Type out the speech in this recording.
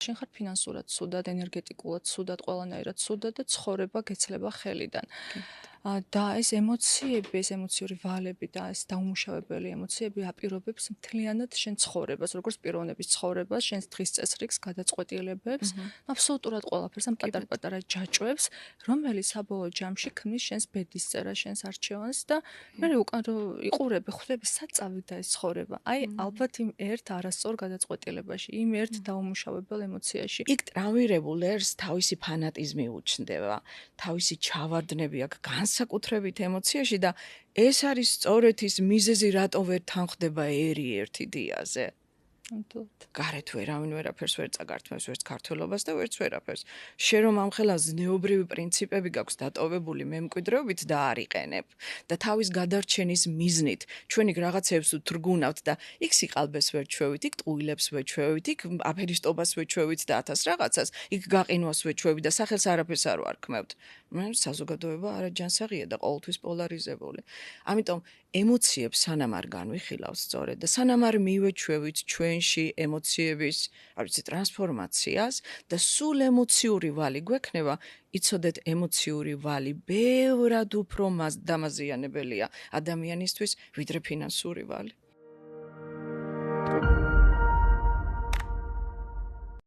შენ ხარ ფინანსურად ცუდად, ენერგეტიკულად ცუდად, ყველანაირად ცუდად და ცხოვრება გეცლება ხელიდან. და ეს ემოციები, ეს ემოციური ვალები და ეს დაუმუშავებელი ემოციები აპირობებს მთლიანად შენ ცხოვრებას, როგორც პიროვნების ცხოვრებას, შენს დღის წესრიგს, გადაწყვეტილებებს, აბსოლუტურად ყველაფერს, ამ პატარ-პატარა ჯაჭვებს, რომელიც საბოლოო ჯამში ქმნის შენს ბედისწერას, შენს არჩევანს და მე უკან რო იყურები, ხვდები საწავიდა ეს ცხოვრება. აი, ალბათ იმ ერთ არასწორ გადაწყვეტილებაში, იმ ერთ დაუმუშავებელ ემოციაში. იქ ტრავმირებულ ერს თავისი ფანატიზმი უჩნდება, თავისი ჩავარდნები აქვს განსაკუთრებით ემოციაში და ეს არის სწორედ ის მიზეზი, რატომ ვერ თანხდება ერი ერთი დიაზე. გარეთ ვერავინ ვერაფერს ვერ წაგართმევს, ვერც ქართველობას და ვერც ვერაფერს. შენ რომ ამხელა ზნეობრივი პრინციპები გაქვს დატოვებული მემკვიდრეობით და არიყენებ და თავის გადარჩენის მიზნით ჩვენ იქ რაღაცებს ვთრგუნავთ და იქ სიყალბეს ვერ ჩვევით, იქ ტყუილებს ვერ ჩვევით, იქ აფერისტობას ვერ ჩვევით და 1000 რაღაცას, იქ გაყინვას ვერ ჩვევით და სახელს არაფერს არ ვარქმევთ. საზოგადოება არაჯანსაღია და ყოველთვის პოლარიზებული. ამიტომ ემოციებს სანამ არ განვიხილავთ სწორედ და სანამ არ მივეჩვევით ჩვენში ემოციების, არ ვიცი, ტრანსფორმაციას და სულ ემოციური ვალი გვექნება, იცოდეთ ემოციური ვალი ბევრად უფრო დამაზიანებელია ადამიანისთვის, ვიდრე ფინანსური ვალი.